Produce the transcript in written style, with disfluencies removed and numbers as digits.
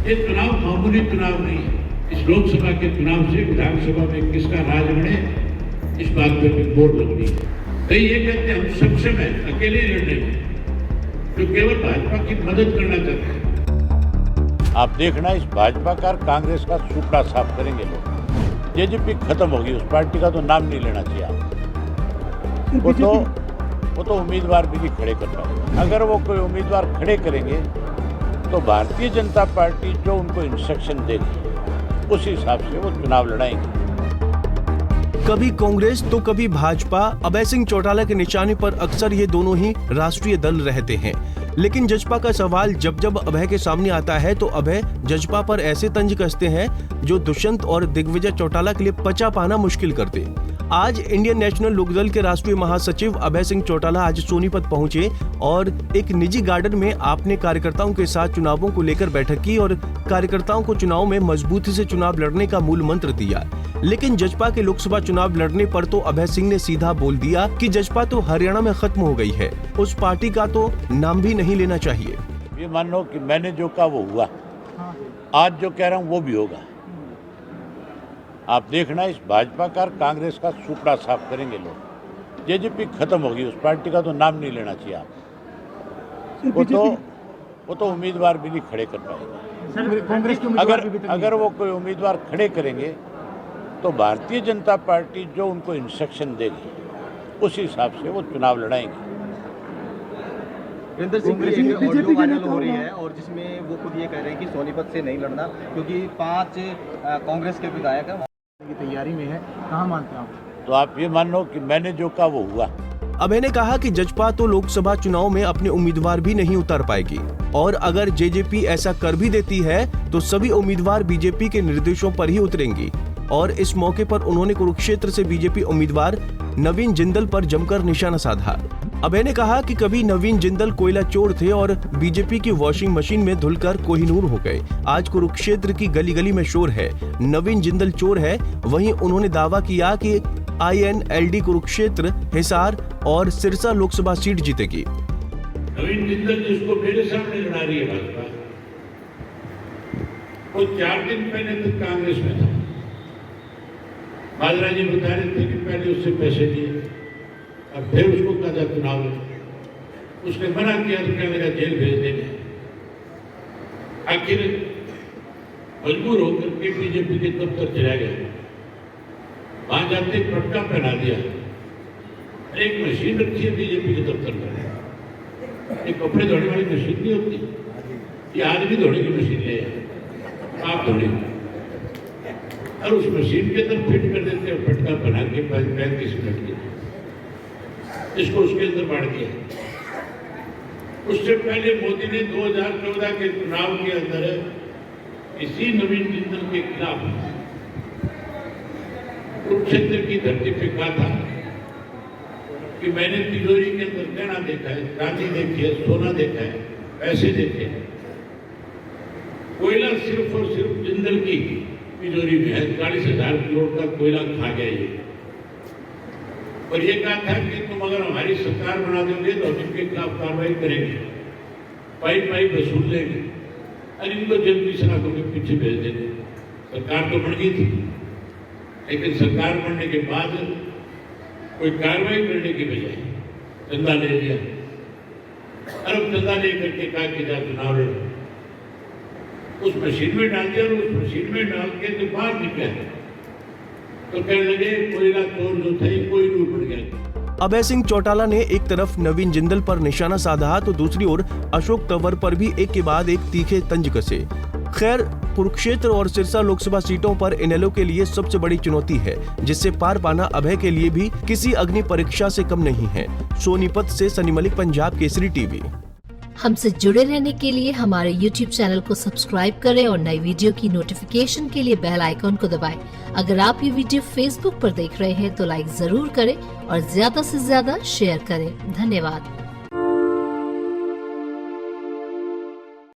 ये चुनाव मामूली चुनाव नहीं है। इस लोकसभा के चुनाव से विधानसभा में किसका राज बने, इस बात पे भी बोर्ड लगनी है। कई ये कहते हैं हम सक्षम हैं अकेले लड़ने में, जो केवल भाजपा की मदद करना चाहते हैं। आप देखना, इस भाजपा का कांग्रेस का सुपड़ा साफ करेंगे लोग। जेजेपी खत्म होगी, उस पार्टी का तो नाम नहीं लेना चाहिए आप। वो तो उम्मीदवार भी नहीं खड़े कर पाएंगे। अगर वो कोई उम्मीदवार खड़े करेंगे तो भारतीय जनता पार्टी जो उनको इंस्ट्रक्शन देगी उस हिसाब से वो चुनाव लड़ाएंगे। कभी कांग्रेस तो कभी भाजपा अभय सिंह चौटाला के निशाने पर अक्सर ये दोनों ही राष्ट्रीय दल रहते हैं। लेकिन जजपा का सवाल जब अभय के सामने आता है तो अभय जजपा पर ऐसे तंज कसते हैं जो दुष्यंत और दिग्विजय चौटाला के लिए पचा पाना मुश्किल करते। आज इंडियन नेशनल लोकदल के राष्ट्रीय महासचिव अभय सिंह चौटाला आज सोनीपत पहुंचे और एक निजी गार्डन में आपने कार्यकर्ताओं के साथ चुनावों को लेकर बैठक की और कार्यकर्ताओं को चुनाव में मजबूती से चुनाव लड़ने का मूल मंत्र दिया। लेकिन जजपा के लोकसभा चुनाव लड़ने पर तो अभय सिंह ने सीधा बोल दिया कि जजपा तो हरियाणा में खत्म हो गई है, उस पार्टी का तो नाम भी नहीं लेना चाहिए। ये मान लो कि मैंने जो कहा वो हुआ, आज जो कह रहा हूँ वो भी होगा। आप देखना, इस भाजपा का कांग्रेस का सुपड़ा साफ करेंगे लोग। जेजेपी खत्म होगी, उस पार्टी का तो नाम नहीं लेना चाहिए आप। वो तो उम्मीदवार भी नहीं खड़े कर पाएंगे। अगर वो कोई उम्मीदवार खड़े करेंगे तो भारतीय जनता पार्टी जो उनको इंस्ट्रक्शन देगी उस हिसाब से वो चुनाव लड़ाएंगे। ऑडियो वायरल हो रही है और जिसमें वो खुद ये कह रहे हैं कि सोनीपत से नहीं लड़ना क्योंकि 5 कांग्रेस के विधायक हैं की तैयारी में है। कहाँ मानते हैं आप? तो आप ये मान लो कि मैंने जो कहा वो हुआ। अभय ने कहा कि जजपा तो लोकसभा चुनाव में अपने उम्मीदवार भी नहीं उतार पाएगी और अगर जेजेपी ऐसा कर भी देती है तो सभी उम्मीदवार बीजेपी के निर्देशों पर ही उतरेंगी। और इस मौके पर उन्होंने कुरुक्षेत्र से बीजेपी उम्मीदवार नवीन जिंदल पर जमकर निशाना साधा। अभय ने कहा कि कभी नवीन जिंदल कोयला चोर थे और बीजेपी की वॉशिंग मशीन में धुलकर कोहिनूर हो गए। आज कुरुक्षेत्र की गली गली में शोर है, नवीन जिंदल चोर है। वहीं उन्होंने दावा किया कि INLD कुरुक्षेत्र, हिसार और सिरसा लोकसभा सीट जीतेगी। नवीन जिंदल जिसको मेरे सामने लड़ा रही है भाजपा, वो 4 दिन पहले तक कांग्रेस में था। माजरा जी बता रहे थे कि पहले उससे पैसे लिए और फिर उसको कहा था चुनाव में, उसने मना किया तो क्या मेरा जेल भेज देंगे। आखिर मजबूर होकर के बीजेपी के दफ्तर चला गया। वहां जाते पटका पहना दिया। एक मशीन रखी है बीजेपी के दफ्तर में, एक कपड़े धोने वाली मशीन नहीं होती, ये आदमी धोने की मशीन ले आप धोने, और उस मशीन के अंदर फिट कर देते हैं फटका बना के 35 मिनट के, इसको उसके अंदर बांट दिया। उससे पहले मोदी ने 2014 के चुनाव के अंदर इसी नवीन जिंदल के खिलाफ कुरुक्षेत्र की धरती पे कहा था कि मैंने तिजोरी के अंदर गहना देखा है, चांदी देखी है, सोना देखा है, पैसे देखे हैं। कोयला सिर्फ और सिर्फ जिंदल की तिजोरी में है। 40,000 करोड़ का कोयला खा गया ये। और ये कहा था कि तुम अगर हमारी सरकार बना दोगे तो हम इनके खिलाफ कार्रवाई करेंगे, पाइप वसूल लेंगे और इनको जल्दी सलाखों के पीछे भेज देंगे। सरकार तो बन गई थी, लेकिन सरकार बनने के बाद कोई कार्रवाई करने की बजाय चंदा ले लिया। अरब चंदा लेकर के कहा कि जा चुनाव लड़ो, उस मशीन में डाल दिया और उस मशीन में डाल के जो बाहर निकले तो कहने लगे कोयला चोर जो था कोई नूर पड़ गया। अभय सिंह चौटाला ने एक तरफ नवीन जिंदल पर निशाना साधा तो दूसरी ओर अशोक तंवर पर भी एक के बाद एक तीखे तंज कसे। खैर, कुरुक्षेत्र और सिरसा लोकसभा सीटों पर इनेलो के लिए सबसे बड़ी चुनौती है, जिससे पार पाना अभय के लिए भी किसी अग्नि परीक्षा से कम नहीं है। सोनीपत से सनी मलिक, पंजाब केसरी टीवी। हमसे जुड़े रहने के लिए हमारे YouTube चैनल को सब्सक्राइब करें और नई वीडियो की नोटिफिकेशन के लिए बेल आइकॉन को दबाएं। अगर आप ये वीडियो Facebook पर देख रहे हैं तो लाइक जरूर करें और ज्यादा से ज्यादा शेयर करें। धन्यवाद।